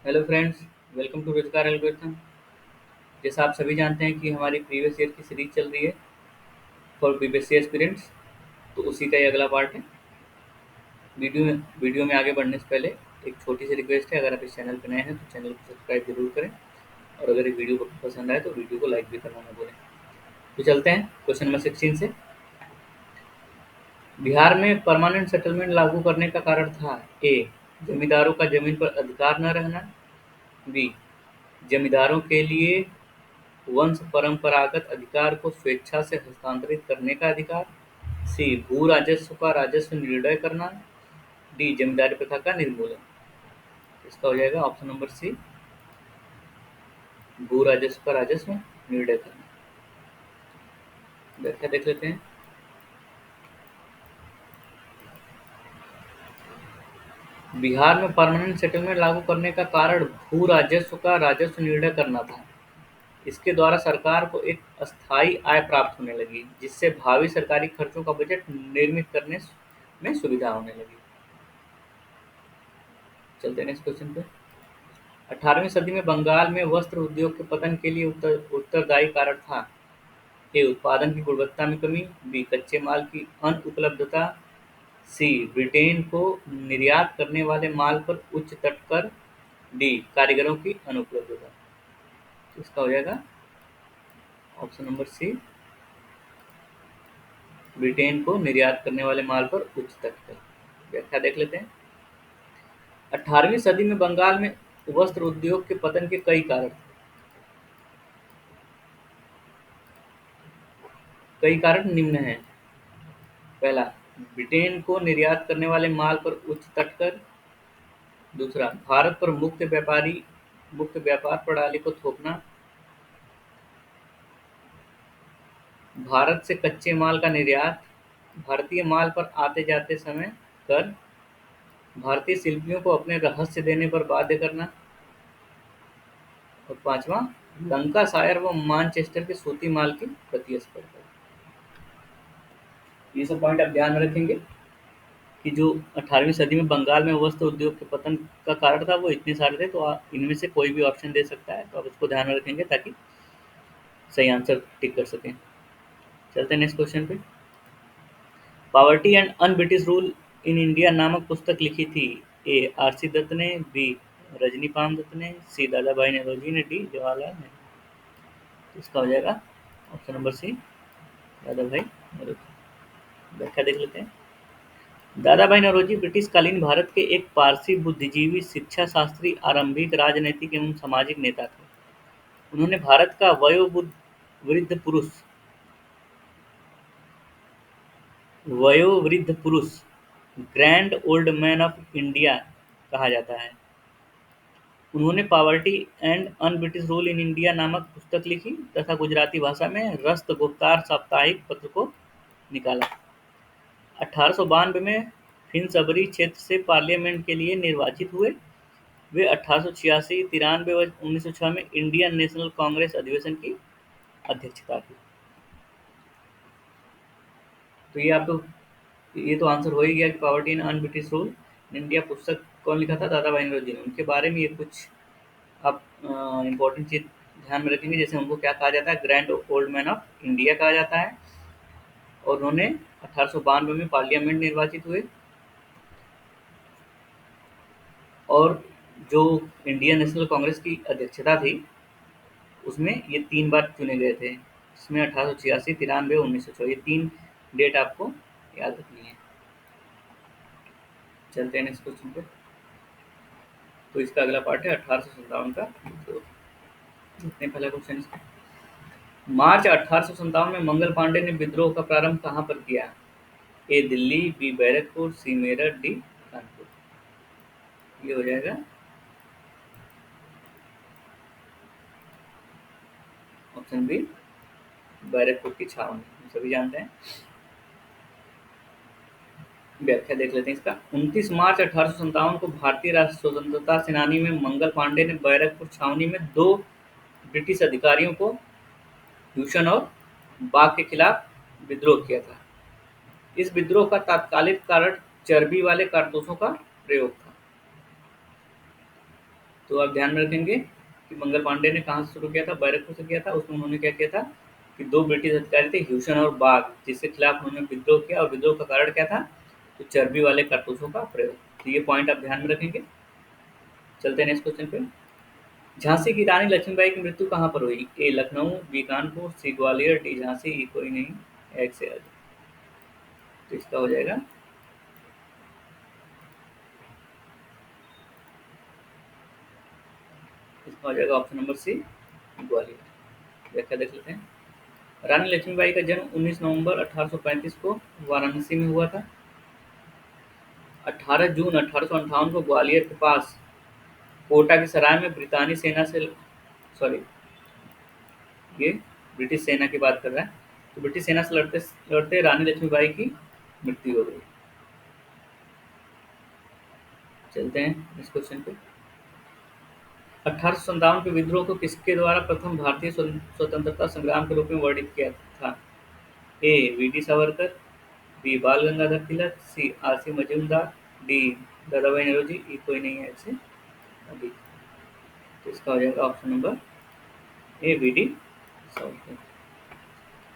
Hello friends, welcome to रोजगार algorithm. जैसा आप सभी जानते हैं कि हमारी प्रीवियस ईयर की सीरीज चल रही है फॉर बीपीएससी एस्पिरेंट्स, तो उसी का ये अगला पार्ट है। वीडियो में आगे बढ़ने से पहले एक छोटी सी रिक्वेस्ट है, अगर आप इस चैनल पर नए हैं तो चैनल को सब्सक्राइब जरूर करें, और अगर ये वीडियो को पसंद आए तो वीडियो को लाइक भी करना ना भूलें। तो चलते हैं क्वेश्चन नंबर 16 से। बिहार में परमानेंट सेटलमेंट लागू करने का कारण था: ए, जमींदारों का जमीन पर अधिकार न रहना; बी, जमींदारों के लिए वंश परंपरागत अधिकार को स्वेच्छा से हस्तांतरित करने का अधिकार; सी, भू राजस्व का राजस्व निर्णय करना; डी, जमींदारी प्रथा का निर्मूलन। इसका हो जाएगा ऑप्शन नंबर सी, भू राजस्व का राजस्व निर्णय करना। व्याख्या देख लेते हैं। बिहार में परमानेंट सेटलमेंट लागू करने का कारण भू राजस्व का राजस्व निर्णय करना था। इसके द्वारा सरकार को एक अस्थायी आय प्राप्त होने लगी, जिससे भावी सरकारी खर्चों का बजट निर्मित करने में सुविधा होने लगी। चलते हैं नेक्स्ट क्वेश्चन पे। 18वीं सदी में बंगाल में वस्त्र उद्योग के पतन के लिए उत्तरदायी कारक था: ए, उत्पादन की गुणवत्ता में कमी; बी, कच्चे माल की अनुपलब्धता; सी, ब्रिटेन को निर्यात करने वाले माल पर उच्च तट कर; डी, कारीगरों की अनुपलब्धता। तो इसका हो जाएगा ऑप्शन नंबर सी, ब्रिटेन को निर्यात करने वाले माल पर उच्च तट कर। व्याख्या देख लेते हैं। 18वीं सदी में बंगाल में वस्त्र उद्योग के पतन के कई कारक थे। कई कारण निम्न हैं। पहला, ब्रिटेन को निर्यात करने वाले माल पर उच्च तट कर। दूसरा, भारत पर मुक्त व्यापार प्रणाली को थोपना। भारत से कच्चे माल का निर्यात। भारतीय माल पर आते जाते समय कर। भारतीय शिल्पियों को अपने रहस्य देने पर बाध्य करना। और पांचवा, लंकाशायर व मानचेस्टर के सूती माल की प्रतिस्पर्धा। ये सब पॉइंट आप ध्यान में रखेंगे कि जो 18वीं सदी में बंगाल में वस्त्र उद्योग के पतन का कारण था वो इतने सारे थे, तो आप इनमें से कोई भी ऑप्शन दे सकता है, तो आप इसको ध्यान में रखेंगे ताकि सही आंसर टिक कर सकें। चलते हैं नेक्स्ट क्वेश्चन पे। Poverty and un British rule in India नामक पुस्तक लिखी थी: ए, आर सी दत्त ने; बी, रजनीकांत दत्त ने; सी, दादा भाई नौरोजी ने; डी, जवाहरलाल नेहरू। तो इसका हो जाएगा ऑप्शन नंबर सी, दादा भाई नौरोजी। व्याख्या देख लेते हैं। दादा भाई नौरोजी ब्रिटिशकालीन भारत के एक पारसी बुद्धिजीवी, शिक्षा शास्त्री, आरंभिक राजनैतिक एवं सामाजिक नेता थे। उन्होंने भारत का वयोवृद्ध पुरुष, grand old man of India कहा जाता है। उन्होंने poverty and un British rule in India नामक पुस्तक लिखी तथा गुजराती भाषा में रस्त गुफ्तार साप्ताहिक पत्र को निकाला। 1892 में फिनसबरी क्षेत्र से पार्लियामेंट के लिए निर्वाचित हुए। वे 1886, 93 व 1906 में इंडियन नेशनल कांग्रेस अधिवेशन की अध्यक्षता की। तो ये तो आंसर हो ही गया कि poverty and un British rule in India पुस्तक कौन लिखा था? दादा भाई नौरोजी ने। उनके बारे में ये कुछ आप इम्पोर्टेंट चीज ध्यान में रखेंगे, जैसे उनको क्या कहा जाता है? Grand old man of India कहा जाता है। और उन्होंने 1892 में पार्लियामेंट निर्वाचित हुए, और जो इंडियन नेशनल कांग्रेस की अध्यक्षता थी उसमें ये 3 बार चुने गए थे। इसमें 1886, 93, 1906, ये 3 डेट आपको याद रखनी है। चलते हैं नेक्स्ट क्वेश्चन पे। तो इसका अगला पार्ट है 1857 का। तो देखते हैं पहला क्वेश्चन इसका। मार्च 1857 में मंगल पांडे ने विद्रोह का प्रारंभ कहाँ पर किया? ए, दिल्ली; बी, बैरकपुर; सी, मेरठ; डी, कानपुर। ये हो जाएगा ऑप्शन बी, बैरकपुर की छावनी, हम सभी जानते हैं। व्याख्या देख लेते हैं इसका। 29 मार्च 1857 को भारतीय राष्ट्र स्वतंत्रता सेनानी में मंगल पांडे ने बैरकपुर छावनी में 2 ब्रिटिश अधिकारियों को ह्यूशन और बाग के खिलाफ विद्रोह किया था। इस विद्रोह का तात्कालिक कारण चर्बी वाले कारतूसों का प्रयोग था। तो आप ध्यान में रखेंगे कि मंगल पांडे ने कहाँ से शुरू किया था, बैरकपुर से किया था। उसमें उन्होंने क्या किया था कि दो ब्रिटिश अधिकारी थे, ह्यूसन और बाग, जिसके खिलाफ उन्होंने विद्रोह किया, और विद्रोह का कारण क्या था, तो चर्बी वाले कारतूसों का प्रयोग। तो ये पॉइंट आप ध्यान में रखेंगे। चलते हैं नेक्स्ट क्वेश्चन पे। झांसी की रानी लक्ष्मीबाई की मृत्यु कहाँ पर हुई? ए लखनऊ, बी कानपुर, सी ग्वालियर, डी झांसी, ई कोई नहीं, एक से अधिक। तो इसका हो जाएगा, इसका हो जाएगा ऑप्शन नंबर सी, ग्वालियर। व्याख्या देख लेते हैं। रानी लक्ष्मीबाई का जन्म 19 नवंबर 1835 को वाराणसी में हुआ था। 18 जून 1858 को ग्वालियर के पास कोटा की सराय में ब्रितानी सेना से, सॉरी, ये ब्रिटिश सेना की बात कर रहा है, तो ब्रिटिश सेना से लड़ते लड़ते रानी लक्ष्मीबाई की मृत्यु हो गई। चलते हैं इस क्वेश्चन पे। 1857 के विद्रोह को किसके द्वारा प्रथम भारतीय स्वतंत्रता संग्राम के रूप में वर्णित किया था? A V D Savarkar, B Bal Gangadhar Tilak, C R C Majumdar, D Dadabhai Naoroji, E कोई नहीं है ऐसे अभी। तो इसका हो जाएगा option number A V D Savarkar.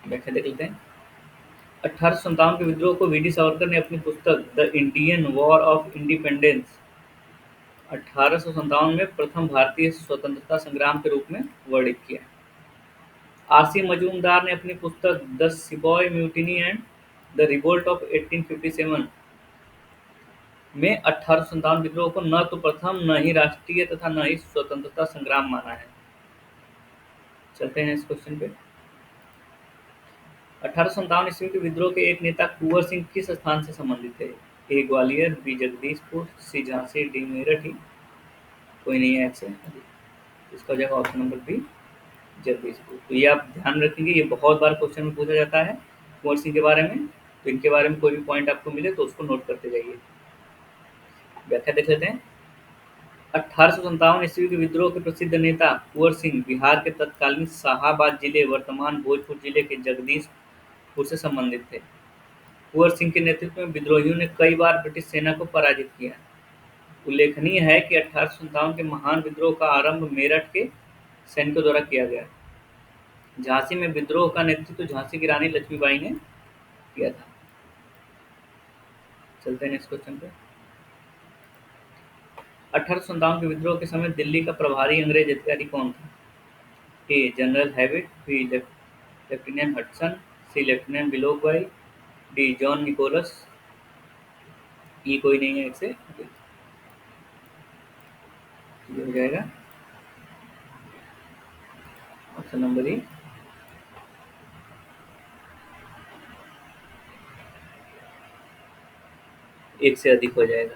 व्याख्या देख लेते हैं। 1857 के विद्रोह को वी डी सावरकर ने अपनी पुस्तक the Indian war of independence 1857 में प्रथम भारतीय स्वतंत्रता संग्राम के रूप में वर्णित किया। आर सी मजूमदार ने अपनी पुस्तक the sepoy mutiny and the revolt of 1857 में 1857 विद्रोह को न तो प्रथम, न ही राष्ट्रीय तथा न ही स्वतंत्रता संग्राम माना है। चलते हैं इस क्वेश्चन पे। 1857 ईस्वी के विद्रोह के एक नेता कुंवर सिंह किस स्थान से संबंधित है? ए ग्वालियर, बी जगदीशपुर, सी झांसी, डी मेरठ, कोई नहीं है ऐसे। इसका हो जाएगा ऑप्शन नंबर बी, जगदीशपुर। तो ये आप ध्यान रखेंगे, ये बहुत बार क्वेश्चन में पूछा जाता है कुंवर सिंह के बारे में। तो इनके बारे में कोई भी पॉइंट आपको मिले तो उसको नोट करते जाइए। व्याख्या देख लेते हैं। 1857 ईस्वी के विद्रोह के प्रसिद्ध नेता कुंवर सिंह बिहार के तत्कालीन शाहाबाद जिले, वर्तमान भोजपुर जिले के जगदीशपुर से संबंधित थे। कुंवर सिंह के नेतृत्व में विद्रोहियों ने कई बार ब्रिटिश सेना को पराजित किया। उल्लेखनीय है कि 1857 के महान विद्रोह का आरंभ मेरठ के सैनिकों द्वारा किया गया। झांसी में विद्रोह का नेतृत्व झांसी की रानी लक्ष्मीबाई ने किया था। चलते हैं नेक्स्ट क्वेश्चन पे। 1857 के विद्रोह के समय दिल्ली का प्रभारी अंग्रेज अधिकारी कौन था? A general Hewitt, B lieutenant Hudson, C lieutenant Willoughby, D John Nicholas, E कोई नहीं है इससे। ये हो जाएगा ऑप्शन नंबर ए, एक से अधिक हो जाएगा,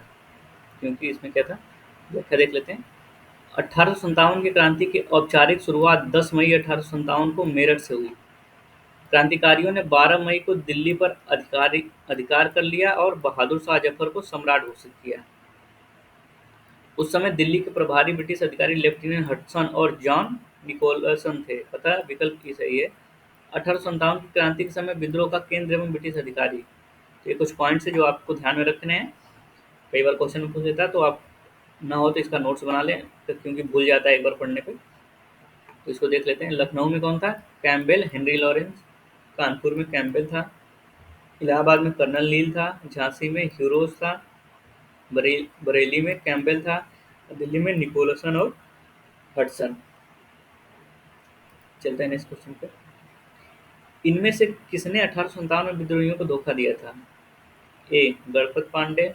क्योंकि इसमें क्या था, व्याख्या देख लेते हैं। 1857 की क्रांति की औपचारिक शुरुआत 10 मई 1857 को मेरठ से हुई। क्रांतिकारियों ने 12 मई को दिल्ली पर अधिकार कर लिया और बहादुर शाह जफर को सम्राट घोषित किया। उस समय दिल्ली के प्रभारी ब्रिटिश अधिकारी लेफ्टिनेंट हडसन और जॉन निकोलसन थे। अतः विकल्प की सही है। 1857 की क्रांति के समय विद्रोह का केंद्र एवं ब्रिटिश अधिकारी। तो ये कुछ पॉइंट्स है जो आपको ध्यान में रखने हैं। कई बार क्वेश्चन में पूछ लेता है, तो आप ना हो तो इसका नोट्स बना लें, क्योंकि भूल जाता है एक बार पढ़ने पे। तो इसको देख लेते हैं। लखनऊ में कौन था? Campbell Henry Lawrence. कानपुर में कैम्पबेल था। इलाहाबाद में कर्नल नील था। झांसी में ह्यूरोज था। बरेली में कैम्पबेल था। दिल्ली में निकोलसन और हडसन। चलते हैं नेक्स्ट क्वेश्चन पे। इनमें से किसने 1857 में विद्रोहियों को धोखा दिया था? ए गणपत पांडे,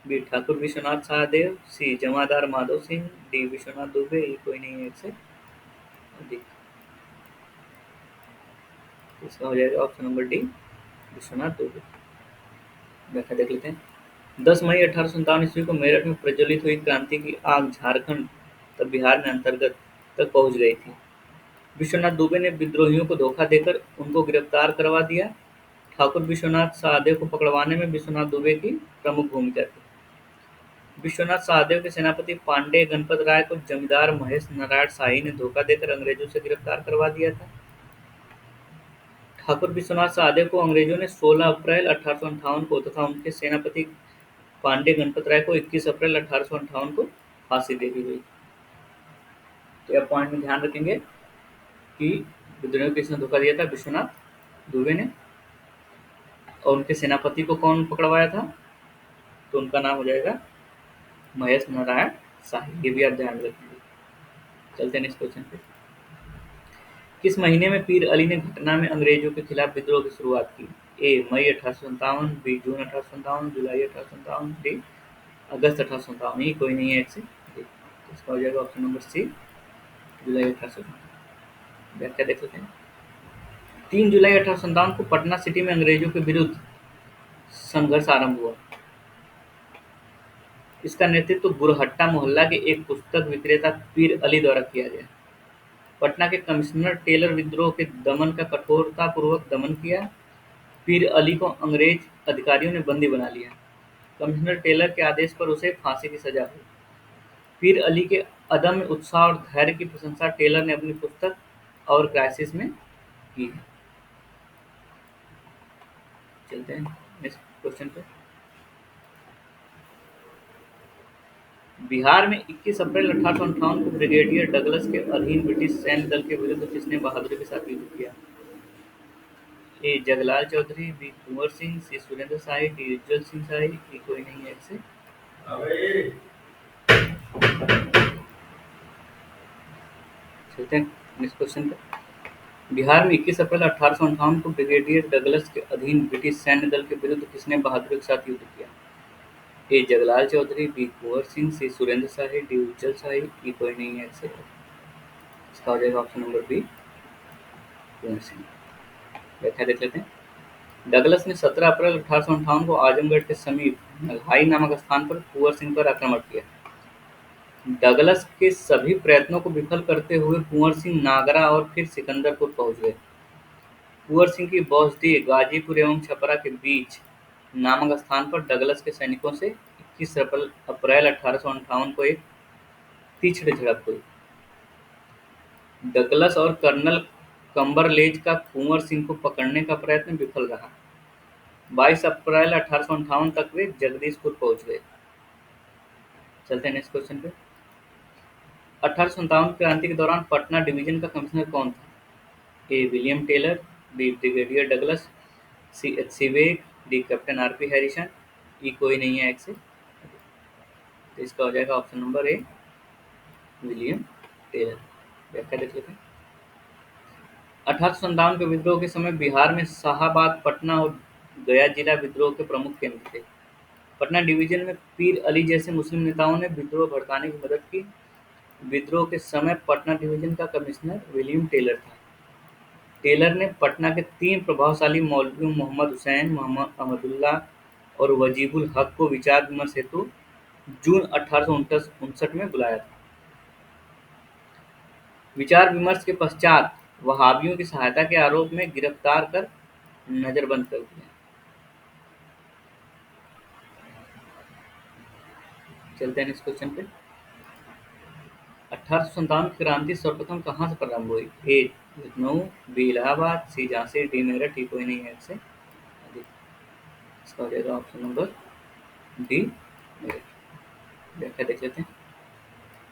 बी ठाकुर विश्वनाथ सहदेव, सी जमादार माधव सिंह, डी विश्वनाथ दुबे, ये कोई नहीं है इससे अधिक। इसका हो जाएगा option number D, Vishwanath Dubey. व्याख्या देख लेते हैं। 10 मई 1857 ईस्वी को मेरठ में प्रज्वलित हुई क्रांति की आग झारखंड तब बिहार में अंतर्गत तक पहुंच गई थी। विश्वनाथ दुबे ने विद्रोहियों को धोखा देकर उनको गिरफ्तार करवा दिया। ठाकुर विश्वनाथ सहदेव को पकड़वाने में विश्वनाथ दुबे की प्रमुख भूमिका थी। विश्वनाथ सहदेव के सेनापति पांडे गणपत राय को जमींदार महेश नारायण शाही ने धोखा देकर अंग्रेजों से गिरफ्तार करवा दिया था। ठाकुर विश्वनाथ सहदेव को अंग्रेजों ने 16 अप्रैल 1858 को तथा उनके सेनापति पांडे गणपत राय को 21 अप्रैल 1858 को फांसी दे दी गई। यह पॉइंट में ध्यान रखेंगे कि विद्रोह को किसने धोखा दिया था, विश्वनाथ दुबे ने। और उनके सेनापति को कौन पकड़वाया था, तो उनका नाम हो जाएगा महेश नारायण शाही। ये भी आप ध्यान रखेंगे। चलते हैं नेक्स्ट क्वेश्चन पे। किस महीने में पीर अली ने घटना में अंग्रेजों के खिलाफ विद्रोह की शुरुआत की? ए मई 1857, बी जून 1857, जुलाई 1857, डी अगस्त 1857। ये कोई नहीं है एक से। तो इसका हो जाएगा ऑप्शन नंबर सी, जुलाई 1857। व्याख्या देख लेते हैं। 3 जुलाई 1857 को पटना सिटी में अंग्रेजों के विरुद्ध संघर्ष आरंभ हुआ। इसका नेतृत्व बुरहट्टा मोहल्ला के एक पुस्तक विक्रेता पीर अली द्वारा किया गया। पटना के कमिश्नर टेलर विद्रोह के दमन का कठोरतापूर्वक दमन किया। पीर अली को अंग्रेज अधिकारियों ने बंदी बना लिया। कमिश्नर टेलर के आदेश पर उसे फांसी की सजा हुई। पीर अली के अदम्य उत्साह और धैर्य की प्रशंसा टेलर ने अपनी पुस्तक और क्राइसिस में की है। चलते हैं नेक्स्ट क्वेश्चन पे। बिहार में 21 अप्रैल 1858 को ब्रिगेडियर डगलस के अधीन ब्रिटिश सैन्य दल के विरुद्ध किसने बहादुरी के साथ युद्ध किया? ए जगलाल चौधरी, बी कुंवर सिंह, सी सुरेंद्र शाही, डी उज्जवल सिंह शाही। ये कोई नहीं है इससे। चलते हैं नेक्स्ट क्वेश्चन पे। बिहार में 21 अप्रैल 1858 को ब्रिगेडियर डगलस के अधीन ब्रिटिश सैन्य दल के विरुद्ध किसने बहादुरी के साथ युद्ध किया? ए जगलाल चौधरी, बी कुंवर सिंह, सी सुरेंद्र शाही, डी उज्जवल शाही। ये कोई नहीं है इससे। इसका हो जाएगा option number B, Kunwar Singh. व्याख्या देख लेते हैं। डगलस ने 17 अप्रैल 1858 को आजमगढ़ के समीप नगहाई नामक स्थान पर कुंवर सिंह पर आक्रमण किया। डगलस के सभी प्रयत्नों को विफल करते हुए कुंवर सिंह नागरा और फिर सिकंदरपुर पहुंच गए। कुंवर सिंह की बौसडी गाजीपुर एवं छपरा के बीच नामक स्थान पर डगलस के सैनिकों से 21 अप्रैल 1858 को एक तीक्ष्ण झड़प हुई। डगलस और कर्नल कम्बरलेज का कुंवर सिंह को पकड़ने का प्रयत्न विफल रहा। 22 अप्रैल 1858 तक वे जगदीशपुर पहुंच गए। चलते हैं नेक्स्ट क्वेश्चन पे। 1857 क्रांति के दौरान पटना डिवीजन का कमिश्नर कौन था? A William Taylor, B brigadier Douglas, C H C Wake, D captain R P Harrison. ये कोई नहीं है एक से। तो इसका हो जाएगा option number A, William Taylor. व्याख्या देख लेते हैं। 1857 के विद्रोह के समय बिहार में शाहाबाद, पटना और गया जिला विद्रोह के प्रमुख केंद्र थे। पटना डिवीजन में पीर अली जैसे मुस्लिम नेताओं ने विद्रोह भड़काने की मदद की। विद्रोह के समय पटना डिवीजन का कमिश्नर विलियम टेलर था। टेलर ने पटना के 3 प्रभावशाली मौलवियों मोहम्मद हुसैन, मोहम्मद अहमदुल्लाह और वजीबुल हक को विचार विमर्श हेतु जून 1859 में बुलाया था। विचार विमर्श के पश्चात वहाबियों की सहायता के आरोप में गिरफ्तार कर नजरबंद कर दिया। चलते हैं इस क्वेश्चन पे। 1857 की क्रांति सर्वप्रथम कहाँ से प्रारंभ हुई? ए लखनऊ, बी इलाहाबाद, सी झांसी, डी मेरठ। ये कोई नहीं है इससे। इसका हो जाएगा ऑप्शन नंबर डी, मेरठ। व्याख्या देख लेते हैं।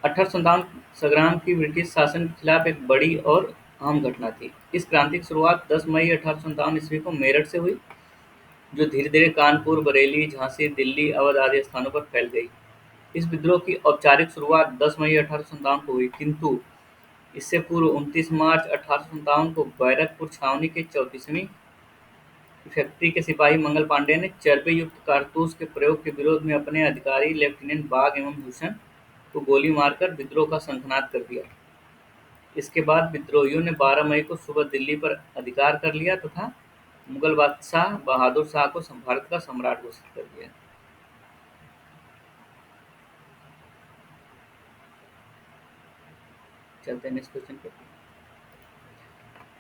1857 संग्राम की ब्रिटिश शासन के खिलाफ एक बड़ी और अहम घटना थी। इस क्रांति की शुरुआत 10 मई 1857 ईस्वी को मेरठ से हुई, जो धीरे धीरे कानपुर, बरेली, झांसी, दिल्ली, अवध आदि स्थानों पर फैल गई। इस विद्रोह की औपचारिक शुरुआत 10 मई 1857 को हुई, किंतु इससे पूर्व 29 मार्च 1857 को बैरकपुर छावनी के 34वीं फैक्ट्री के सिपाही मंगल पांडे ने चर्बी युक्त कारतूस के प्रयोग के विरोध में अपने अधिकारी लेफ्टिनेंट बाग एवं भूषण को गोली मारकर विद्रोह का शंखनाद कर दिया। इसके बाद विद्रोहियों ने 12 मई को सुबह दिल्ली पर अधिकार कर लिया तथा मुगल बादशाह बहादुर शाह को भारत का सम्राट घोषित कर दिया। चलते हैं नेक्स्ट क्वेश्चन पे।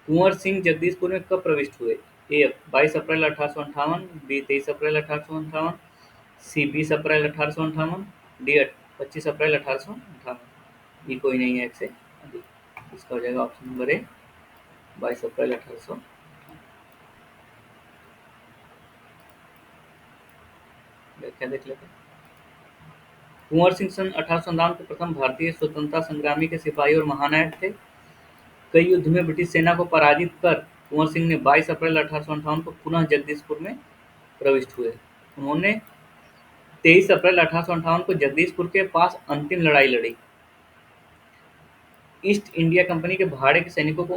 कुंवर सिंह जगदीशपुर में कब प्रविष्ट हुए? ए 22 अप्रैल 1858, बी 23 अप्रैल 1858, सी 20 अप्रैल 1858, डी 25 अप्रैल 1858। ये कोई नहीं है एक से अधिक। इसका हो जाएगा ऑप्शन नंबर ए, 22 अप्रैल 1800। व्याख्या देख लेते हैं। कुंवर सिंह सन 1857 के प्रथम भारतीय स्वतंत्रता संग्रामी के सिपाही और महानायक थे। कई युद्ध में ब्रिटिश सेना को पराजित कर कुंवर सिंह ने 22 अप्रैल 1858 को पुनः जगदीशपुर में प्रविष्ट हुए। उन्होंने 23 अप्रैल 1858 को जगदीशपुर के पास अंतिम लड़ाई लड़ी। ईस्ट इंडिया कंपनी के भाड़े के सैनिकों को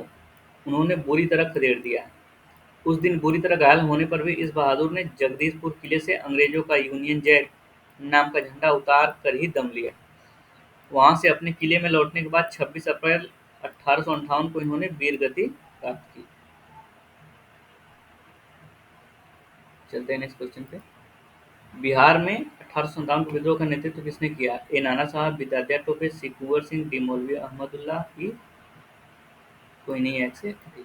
उन्होंने बुरी तरह खदेड़ दिया। उस दिन बुरी तरह घायल होने पर भी इस बहादुर ने जगदीशपुर किले से अंग्रेजों का यूनियन जैक नाम का झंडा उतार कर ही दम लिया। वहां से अपने किले में लौटने के बाद 26 अप्रैल 1858 को इन्होंने वीरगति प्राप्त की। चलते हैं नेक्स्ट क्वेश्चन पे। बिहार में 1857 के विद्रोह का नेतृत्व किसने किया? ए नाना साहब, बी तात्या टोपे, सी कुंवर सिंह, डी मौलवी अहमदुल्लाह, ई कोई नहीं है से तो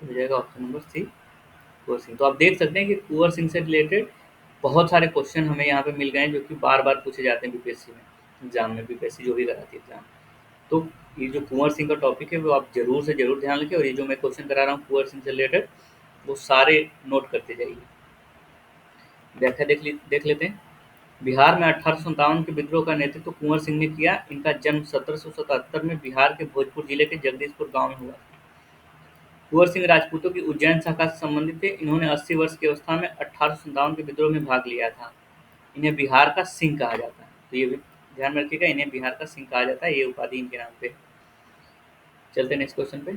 हो जाएगा ऑप्शन नंबर सी कुंवर सिंह। तो आप देख सकते हैं कि कुंवर सिंह से रिलेटेड बहुत सारे क्वेश्चन हमें यहाँ पे मिल गए हैं जो कि बार बार पूछे जाते हैं बीपीएससी में, एग्जाम में, बीपीएससी जो भी कराती है एग्जाम। तो ये जो कुंवर सिंह का टॉपिक है वो आप जरूर से जरूर ध्यान रखें, और ये जो मैं क्वेश्चन करा रहा हूँ कुंवर सिंह से रिलेटेड वो सारे नोट करते जाइए। व्याख्या देख लेते हैं। बिहार में 1857 के विद्रोह का नेतृत्व कुंवर सिंह ने किया। इनका जन्म 1777 में बिहार के भोजपुर जिले के जगदीशपुर गांव में हुआ। कुंवर सिंह राजपूतों की उज्जैन शाखा से संबंधित थे। इन्होंने 80 वर्ष की अवस्था में 1857 के विद्रोह में भाग लिया था। इन्हें बिहार का सिंह कहा जाता है, तो ये भी ध्यान में रखिएगा, इन्हें बिहार का सिंह कहा जाता है, ये उपाधि इनके नाम पे। चलते हैं नेक्स्ट क्वेश्चन पे।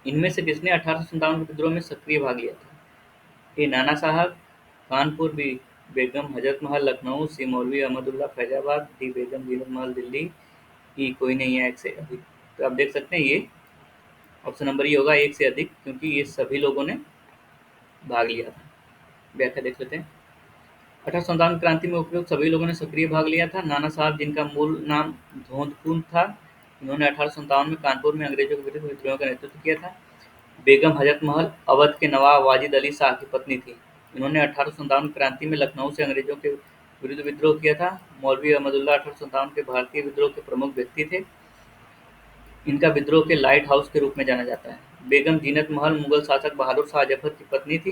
इनमें से किसने 1857 के विद्रोह में सक्रिय भाग लिया था? ए नाना साहब, कानपुर, बी बेगम हजरत महल लखनऊ, सी मौलवी अहमदुल्ला फैजाबाद, डी बेगम जीनत महल दिल्ली, ई कोई नहीं है एक से अधिक। तो आप देख सकते हैं ये ऑप्शन नंबर ई होगा, एक से अधिक, क्योंकि ये सभी लोगों ने भाग लिया था। व्याख्या देख लेते हैं। 1857 क्रांति में उपयुक्त सभी लोगों ने सक्रिय भाग लिया था। नाना साहब, जिनका मूल नाम धोंदकुन था, इन्होंने 1857 में कानपुर में अंग्रेजों के विरुद्ध विद्रोह का नेतृत्व किया था। बेगम हजरत महल अवध के नवाब वाजिद अली शाह की पत्नी थी। इन्होंने 1857 क्रांति में लखनऊ से अंग्रेजों के विरुद्ध विद्रोह किया था। मौलवी अहमदुल्लाह 1857 के भारतीय विद्रोह के प्रमुख व्यक्ति थे। इनका विद्रोह के लाइट हाउस के रूप में जाना जाता है। बेगम जीनत महल मुगल शासक बहादुर शाह जफर की पत्नी थी।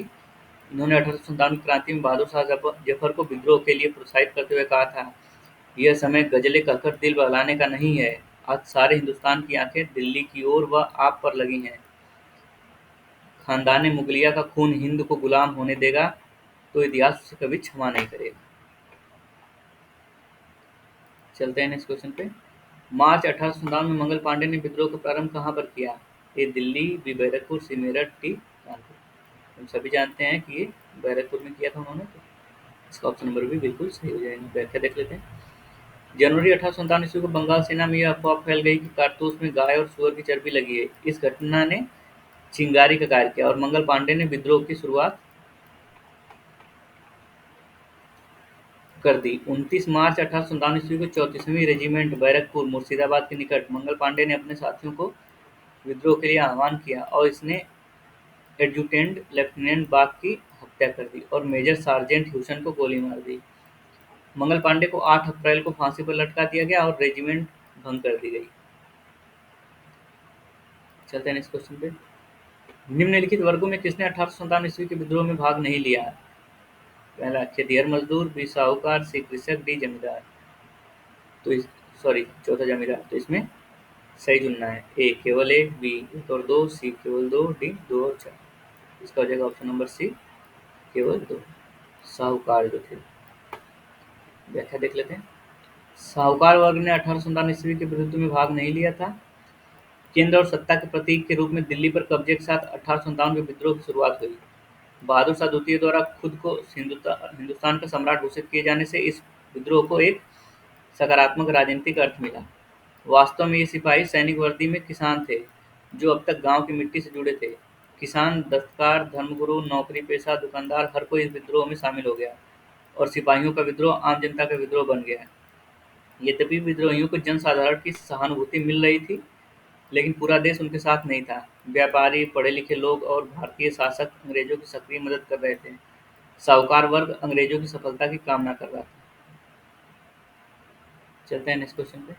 इन्होंने 1857 की क्रांति में बहादुर शाह जफर को विद्रोह के लिए प्रोत्साहित करते हुए कहा था, यह समय गजलें कहकर दिल बहलाने का नहीं है। आज सारे हिंदुस्तान की आंखें दिल्ली की ओर व आप पर लगी हैं। खानदान मुगलिया का खून हिंद को गुलाम होने देगा तो इतिहास उसे कभी क्षमा नहीं करेगा। चलते हैं नेक्स्ट क्वेश्चन पे। मार्च 1857 में मंगल पांडे ने विद्रोह का प्रारंभ कहाँ पर किया? ए दिल्ली, बी बैरकपुर, सी मेरठ, डी कानपुर। हम सभी जानते हैं कि ये बैरकपुर में किया था उन्होंने, तो इसका ऑप्शन नंबर भी बिल्कुल सही हो जाएगा। व्याख्या देख लेते हैं। जनवरी 1857 ईस्वी को बंगाल सेना में यह अफवाह फैल गई कि कारतूस में गाय और सुअर की चर्बी लगी है। इस घटना ने चिंगारी का कार्य किया और मंगल पांडे ने विद्रोह की शुरुआत कर दी। 29 मार्च 1857 ईस्वी को 34वीं रेजिमेंट बैरकपुर मुर्शिदाबाद के निकट मंगल पांडे ने अपने साथियों को विद्रोह के लिए आह्वान किया और इसने एडजुटेंट लेफ्टिनेंट बाग की हत्या कर दी और मेजर सार्जेंट ह्यूसन को गोली मार दी। मंगल पांडे को 8 अप्रैल को फांसी पर लटका दिया गया और रेजिमेंट भंग कर दी गई। चलते हैं नेक्स्ट क्वेश्चन पे। निम्नलिखित वर्गों में किसने 1857 ईस्वी के विद्रोह में भाग नहीं लिया? पहला खेतिहर मजदूर, बी साहूकार, सी कृषक, डी जमींदार। तो चौथा जमींदार। तो इसमें सही चुनना है। ए केवल एक, बी एक और दो, सी केवल दो, डी दो और चार। इसका हो जाएगा ऑप्शन नंबर सी केवल दो, साहूकार जो थे। व्याख्या देख लेते हैं। साहूकार वर्ग ने 1857 ईस्वी के विरुद्ध में भाग नहीं लिया था। केंद्र और सत्ता के प्रतीक के रूप में दिल्ली पर कब्जे के साथ 1857 के विद्रोह की शुरुआत हुई। बहादुर शाह द्वितीय द्वारा खुद को हिंदुस्तान का सम्राट घोषित किए जाने से इस विद्रोह को एक सकारात्मक राजनीतिक अर्थ मिला। वास्तव में ये सिपाही सैनिक वर्दी में किसान थे जो अब तक गांव की मिट्टी से जुड़े थे। किसान, दस्तकार, धर्मगुरु, नौकरी पेशा, दुकानदार हर कोई इस विद्रोह में शामिल हो गया और सिपाहियों का विद्रोह आम जनता का विद्रोह बन गया। यद्यपि विद्रोहियों को जनसाधारण की सहानुभूति मिल रही थी, लेकिन पूरा देश उनके साथ नहीं था। व्यापारी, पढ़े लिखे लोग और भारतीय शासक अंग्रेजों की सक्रिय मदद कर रहे थे। साहूकार वर्ग अंग्रेजों की सफलता की कामना कर रहा था। चलते हैं नेक्स्ट क्वेश्चन पे।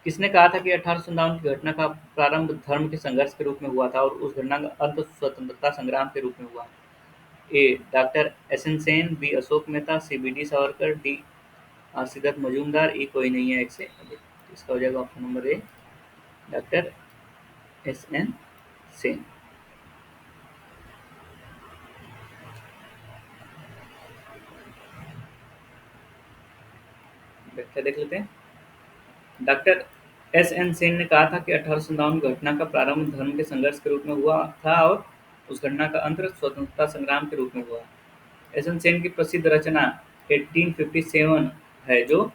किसने कहा था कि 1857 की घटना का प्रारंभ धर्म के संघर्ष के रूप में हुआ था और उस घटना का अंत स्वतंत्रता संग्राम के रूप में हुआ? ए doctor S N Sen, B Ashok Mehta, C B D Savarkar, D आरसीदत्त Majumdar, ई कोई नहीं है एक से अधिक। इसका हो जाएगा ऑप्शन नंबर ए, डॉक्टर एस एन सेन। व्याख्या देख लेते हैं। डॉक्टर एस एन सेन ने कहा था कि 1857 घटना का प्रारंभ धर्म के संघर्ष के रूप में हुआ था और उस घटना का अंत स्वतंत्रता संग्राम के रूप में हुआ। एस एन सेन की प्रसिद्ध रचना 1857 है, जो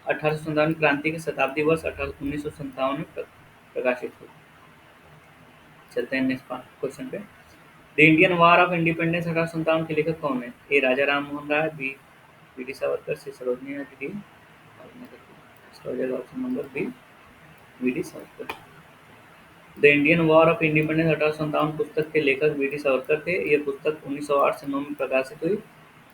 1857 क्रांति के शताब्दी वर्ष 1957 में प्रकाशित हुई। चलते हैं नेक्स्ट क्वेश्चन पे। The Indian war of independence 1857 के लेखक कौन है? A Raja Ram Mohan Roy, B V D Savarkar, C Sarojini Naidu, D इसका हो जाएगा option number B, V D Savarkar. The Indian war of independence 1857 पुस्तक के लेखक वी डी सावरकर थे। यह पुस्तक 1908 से 9 में प्रकाशित हुई।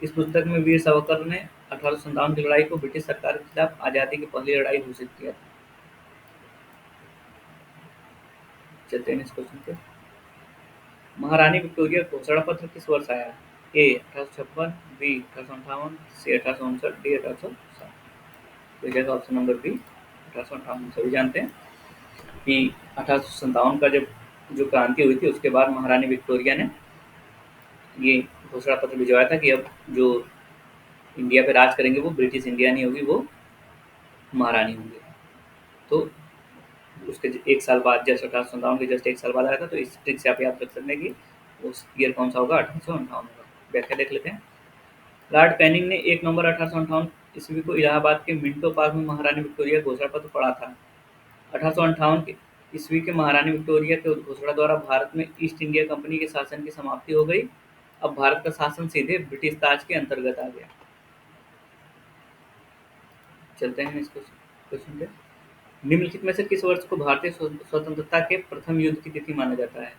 इस पुस्तक में वीर सावरकर ने 1857 की लड़ाई को ब्रिटिश सरकार के खिलाफ आज़ादी की पहली लड़ाई घोषित किया था। चलते हैं इस क्वेश्चन पे। महारानी विक्टोरिया घोषणा पत्र किस वर्ष आया? ए 1856, बी 1858, सी 1859, डी 1860। तो जगह ऑप्शन नंबर बी 1858। सभी जानते हैं कि 1857 का जब जो क्रांति हुई थी उसके बाद महारानी विक्टोरिया ने ये घोषणा पत्र भिजवाया था कि अब जो इंडिया पे राज करेंगे वो ब्रिटिश इंडिया नहीं होगी, वो महारानी होंगे। तो उसके एक साल बाद, जस्ट 1857 के जस्ट एक साल बाद आया था, तो इस ट्रिक से आप याद रख सकते हैं कि उस ईयर कौन सा होगा, 1858 होगा। व्याख्या देख लेते हैं। लॉर्ड कैनिंग ने 1 नवंबर 1858 ईस्वी को इलाहाबाद के मिंटो पार्क में महारानी विक्टोरिया घोषणा पत्र पढ़ा था। 1858 के ईस्वी के महारानी विक्टोरिया के घोषणा द्वारा भारत में ईस्ट इंडिया कंपनी के शासन की समाप्ति हो गई। अब भारत का शासन सीधे ब्रिटिश ताज के अंतर्गत आ गया। चलते हैं इस क्वेश्चन पे। निम्नलिखित में से किस वर्ष को भारतीय स्वतंत्रता के प्रथम युद्ध की तिथि माना जाता है?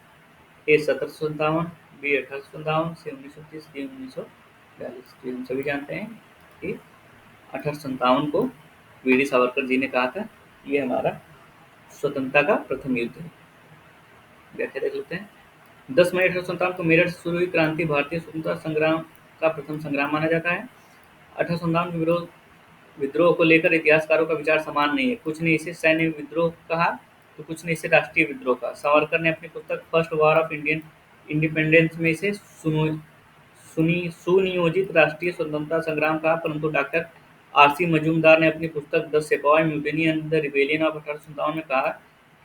ए 1757, बी 1857, सी 1930, डी 1942। तो हम सभी जानते हैं कि 1857 को वी डी सावरकर जी ने कहा था ये हमारा स्वतंत्रता का प्रथम युद्ध है। व्याख्या देख लेते हैं। 10 मई 1857 को मेरठ से शुरू हुई क्रांति भारतीय स्वतंत्रता संग्राम का प्रथम संग्राम माना जाता है। 1857 के विद्रोह को लेकर इतिहासकारों का विचार समान नहीं है। कुछ ने इसे सैन्य विद्रोह कहा, तो कुछ ने इसे राष्ट्रीय विद्रोह कहा। सावरकर ने अपनी पुस्तक first war of Indian independence में इसे सुनियोजित राष्ट्रीय स्वतंत्रता संग्राम कहा, परंतु डॉक्टर आर.सी. मजूमदार ने अपनी पुस्तक the sepoy mutiny and the rebellion of 1857 में कहा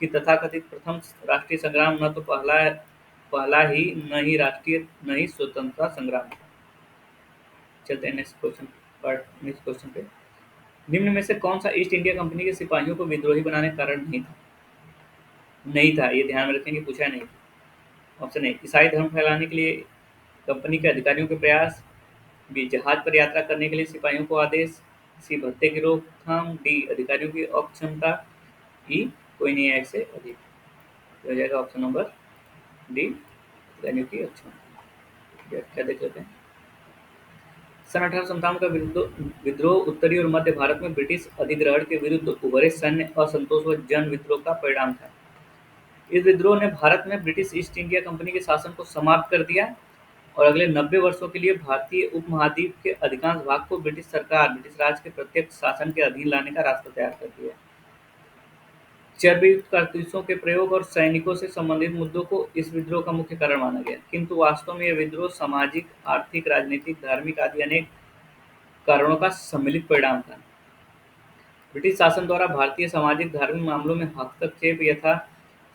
कि तथाकथित प्रथम राष्ट्रीय संग्राम न तो पहला ही, न ही राष्ट्रीय, न ही स्वतंत्रता संग्राम। चलते हैं नेक्स्ट क्वेश्चन पे। निम्न में से कौन सा ईस्ट इंडिया कंपनी के सिपाहियों को विद्रोही बनाने का कारण नहीं था? नहीं था, ये ध्यान में रखेंगे, पूछा नहीं। ऑप्शन ए ईसाई धर्म फैलाने के लिए कंपनी के अधिकारियों के प्रयास, बी जहाज पर यात्रा करने के लिए सिपाहियों को आदेश, सी भत्ते की रोकथाम, डी अधिकारियों की अक्षमता, ई कोई नहीं है एक से अधिक। तो हो जाएगा ऑप्शन नंबर डी अधिकारियों की अक्षमता। क्या देख लेते हैं। सन 1857 का विद्रोह उत्तरी और मध्य भारत में ब्रिटिश अधिग्रहण के विरुद्ध उभरे सैन्य असंतोष व जन विद्रोह का परिणाम था। इस विद्रोह ने भारत में ब्रिटिश ईस्ट इंडिया कंपनी के शासन को समाप्त कर दिया और अगले 90 वर्षों के लिए भारतीय उपमहाद्वीप के अधिकांश भाग को ब्रिटिश सरकार, ब्रिटिश राज के प्रत्यक्ष शासन के अधीन लाने का रास्ता तैयार कर दिया। चर्बयुक्त कारतूसों के प्रयोग और सैनिकों से संबंधित मुद्दों को इस विद्रोह का मुख्य कारण माना गया, किंतु वास्तव में यह विद्रोह सामाजिक, आर्थिक, राजनीतिक, धार्मिक आदि अनेक कारणों का सम्मिलित परिणाम था। ब्रिटिश शासन द्वारा भारतीय सामाजिक धार्मिक मामलों में हस्तक्षेप यथा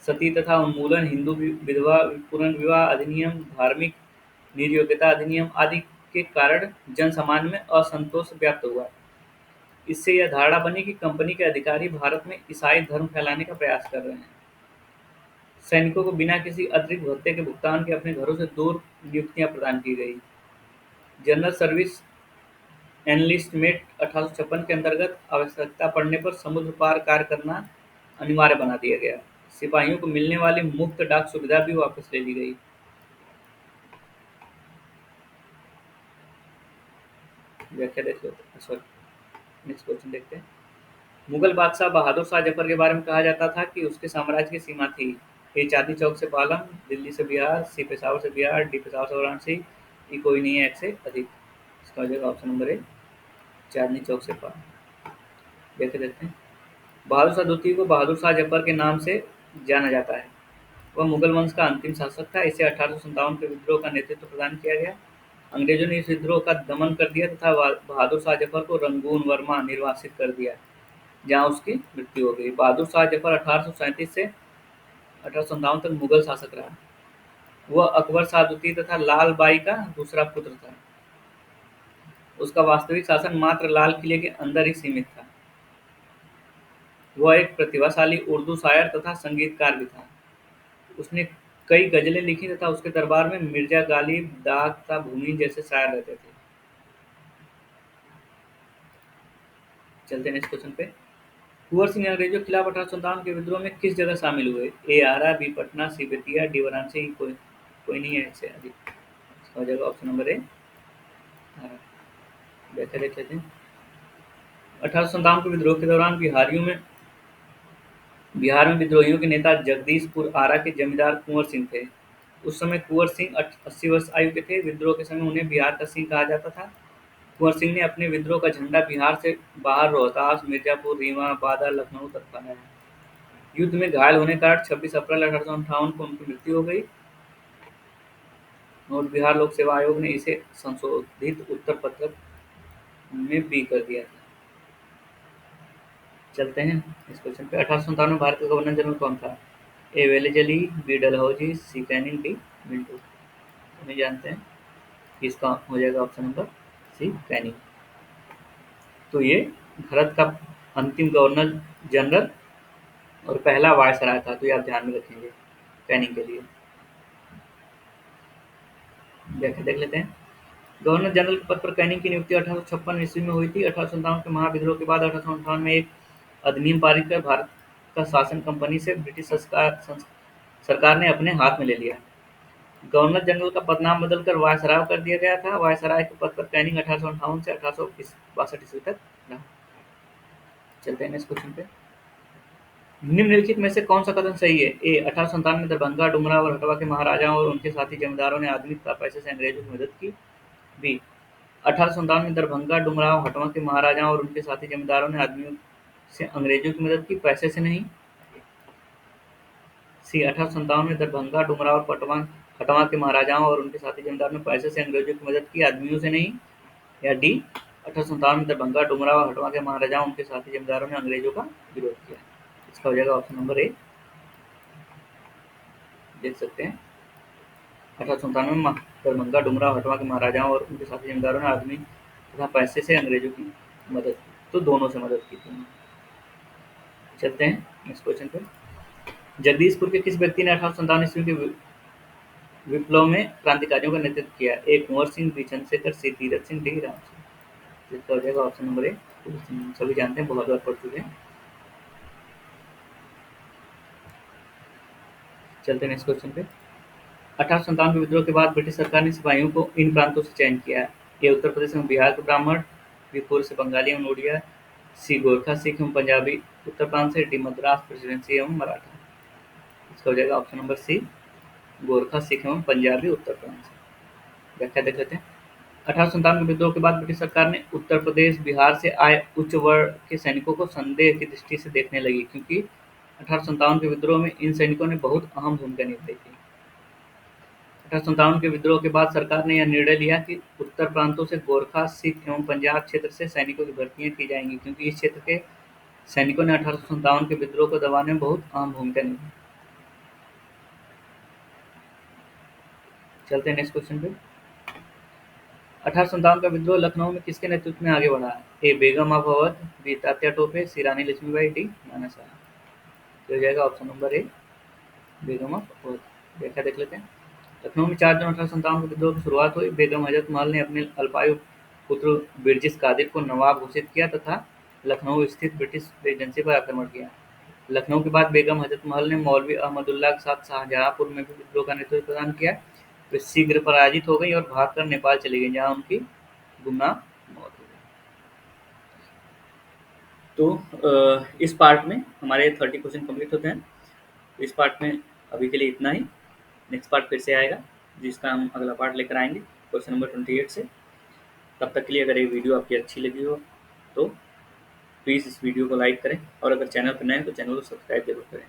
सती तथा उन्मूलन, हिंदू विधवा पुनर्विवाह अधिनियम, धार्मिक निर्योग्यता अधिनियम आदि के कारण जन समाज में असंतोष व्याप्त हुआ। इससे यह धारणा बनी कि कंपनी के अधिकारी भारत में ईसाई धर्म फैलाने का प्रयास कर रहे हैं। सैनिकों को बिना किसी अतिरिक्त भत्ते के भुगतान के अपने घरों से दूर नियुक्तियां प्रदान की गई। जनरल सर्विस एनलिस्टमेंट 1856 के अंतर्गत आवश्यकता पड़ने पर समुद्र पार कार्य करना अनिवार्य बना दिया गया। सिपाहियों को मिलने वाली मुफ्त डाक सुविधा भी वापस ले ली गई। व्याख्या देख लेते सॉरी नेक्स्ट क्वेश्चन देखते हैं। मुगल बादशाह बहादुर शाह जफर के बारे में कहा जाता था कि उसके साम्राज्य की सीमा थी। ए चांदी चौक से पालम, दिल्ली से बिहार, सी पेशावर से बिहार, डी पेशावर से वाराणसी, ई कोई नहीं है एक से अधिक। इसका हो जाएगा ऑप्शन नंबर ए चांदनी चौक से पार। देखते हैं। बहादुर शाह द्वितीय को बहादुर शाह जफर के नाम से जाना जाता है। वह मुगल वंश का अंतिम शासक था। इसे 1857 के विद्रोह का नेतृत्व प्रदान किया गया। अंग्रेजों ने इस विद्रोह का दमन कर दिया तथा बहादुर शाह जफर को रंगून वर्मा निर्वासित कर दिया, जहाँ उसकी मृत्यु हो गई। बहादुर शाह जफर 1837 से 1857 तक मुगल शासक रहा। वह अकबर शाह द्वितीय तथा लाल बाई का दूसरा पुत्र था। उसका वास्तविक शासन मात्र लाल किले के अंदर ही सीमित था। वह एक प्रतिभाशाली उर्दू शायर तथा संगीतकार भी था। उसने कई गज़लें लिखी तथा उसके दरबार में मिर्ज़ा गालिब, दाग तथा भूमि जैसे शायर रहते थे। चलते हैं नेक्स्ट क्वेश्चन पे। कुंवर सिंह अंग्रेजों के खिलाफ 1857 के विद्रोह में किस जगह शामिल हुए? ए आरा, बी पटना, सी बेतिया, डी वाराणसी। कोई कोई नहीं है इससे अधिक। हो जाएगा ऑप्शन नंबर ए आरा। व्याख्या देख लेते हैं। 1857 के विद्रोह के दौरान बिहार में विद्रोहियों के नेता जगदीशपुर आरा के जमींदार कुंवर सिंह थे। उस समय कुंवर सिंह 80 वर्ष आयु के थे। विद्रोह के समय उन्हें बिहार का सिंह कहा जाता था। कुंवर सिंह ने अपने विद्रोह का झंडा बिहार से बाहर रोहतास, मिर्जापुर, रीवा, बादा, लखनऊ तक फहराया। युद्ध में घायल होने के कारण 26 अप्रैल 1858 को उनकी मृत्यु हो गई और बिहार लोक सेवा आयोग ने इसे संशोधित उत्तर पत्रक में बी कर दिया था। चलते हैं इस क्वेश्चन पे। 1857 में भारत का गवर्नर जनरल कौन था? ए वेलेजली, बी डलहौजी, सी कैनिंग, डी मिंटो। नहीं जानते हैं। इसका हो जाएगा ऑप्शन नंबर सी कैनिंग। तो ये भारत का अंतिम गवर्नर जनरल और पहला वायसराय था, तो ये आप ध्यान में रखेंगे कैनिंग के लिए। देख लेते हैं। गवर्नर जनरल के पद पर कैनिंग की नियुक्ति 1856 ईस्वी में हुई थी। 1857 के महाविद्रोह के बाद 1858 में एक अधिनियम पारित कर भारत का शासन कंपनी से ब्रिटिश सरकार ने अपने हाथ में ले लिया। गवर्नर जनरल का पदनाम बदलकर वायसराय कर दिया गया था। वायसराय के पद पर कैनिंग 1858 से 1862 ईस्वी तक रहा। चलते हैं इस क्वेश्चन पे। निम्नलिखित में से कौन सा कथन सही है? ए 1857 में दरभंगा, डुमरा और हटवा के महाराजाओं और उनके साथी जमींदारों ने आदमी तथा पैसे से अंग्रेजों की मदद की। बी 1857 में दरभंगा, डुमराव, हटवा के महाराजाओं और उनके साथी जमींदारों ने आदमियों से अंग्रेजों की मदद की, पैसे से नहीं। सी 1857 में दरभंगा, डुमराव और हटवा के महाराजाओं और उनके साथी जमींदारों ने पैसे से अंग्रेजों की मदद की, आदमियों से नहीं। या डी 1857 में दरभंगा, डुमराव और हटवा के महाराजाओं उनके साथी जमींदारों ने अंग्रेजों का विरोध किया। इसका हो जाएगा ऑप्शन नंबर ए। देख सकते हैं 1857 में दरभंगा, डुमराव, हटवा के महाराजाओं और उनके साथी जमींदारों ने आदमी तथा पैसे से अंग्रेजों की मदद की, तो दोनों से मदद की थी। चलते हैं नेक्स्ट क्वेश्चन पे। जगदीशपुर के किस व्यक्ति ने 1857 ईस्वी के विप्लव में क्रांतिकारियों का नेतृत्व किया? ए कुंवर सिंह, बी चंद्रशेखर, सी तीरथ सिंह, डी राम सिंह। इसका हो जाएगा ऑप्शन नंबर ए। सभी जानते हैं, बहुत बार पढ़ चुके हैं। चलते हैं नेक्स्ट क्वेश्चन पे। 1857 के विद्रोह के बाद ब्रिटिश सरकार ने सिपाहियों को इन प्रांतों से चयन किया। ए उत्तर प्रदेश में बिहार के ब्राह्मण, बी पूर्व से बंगाली एवं उड़िया, सी गोरखा, सिख एवं पंजाबी उत्तर प्रांत से, डी मद्रास प्रेसिडेंसी एवं मराठा। इसका हो जाएगा option number C Gorkha, Sikh एवं पंजाबी उत्तर प्रांत से। व्याख्या देख लेते हैं। 1857 के विद्रोह के बाद ब्रिटिश सरकार ने उत्तर प्रदेश, बिहार से आए उच्च वर्ग के सैनिकों को संदेह की दृष्टि से देखने लगी, क्योंकि 1857 के विद्रोह में इन सैनिकों ने बहुत अहम भूमिका निभाई थी। 1857 के विद्रोह के बाद सरकार ने यह निर्णय लिया कि उत्तर प्रांतों से गोरखा, सिख एवं पंजाब क्षेत्र से सैनिकों की भर्तियां की जाएंगी, क्योंकि इस क्षेत्र के सैनिकों ने 1857 के विद्रोह को दबाने में बहुत अहम भूमिका निभाई। चलते हैं नेक्स्ट क्वेश्चन पे। 1857 का विद्रोह लखनऊ में किसके नेतृत्व में आगे बढ़ा? A Begum of Awadh, B Tatya Tope, C Rani Lakshmibai, D Nana Sahib. हो जाएगा option number A Begum of Awadh. व्याख्या देख लेते हैं। लखनऊ में 4 जून 1857 के विद्रोह की शुरुआत हुई। बेगम हजरत महल ने अपने अल्पायु पुत्र बिरजिस कादिर को नवाब घोषित किया तथा लखनऊ स्थित ब्रिटिश रेजिडेंसी पर आक्रमण किया। लखनऊ के बाद बेगम हजरत महल ने मौलवी अहमदुल्लाह के साथ शाहजहांपुर में भी विद्रोह का नेतृत्व प्रदान किया। वे शीघ्र पराजित हो गई और भागकर नेपाल चली गई, जहां उनकी गुमनाम मौत हो गई। तो इस पार्ट में हमारे 30 क्वेश्चन कंप्लीट होते हैं। इस पार्ट में अभी के लिए इतना ही। नेक्स्ट पार्ट फिर से आएगा, जिसका हम अगला पार्ट लेकर आएंगे क्वेश्चन नंबर 28 से। तब तक के लिए अगर ये वीडियो आपकी अच्छी लगी हो तो प्लीज़ इस वीडियो को लाइक करें और अगर चैनल पर नए हैं तो चैनल को सब्सक्राइब ज़रूर करें।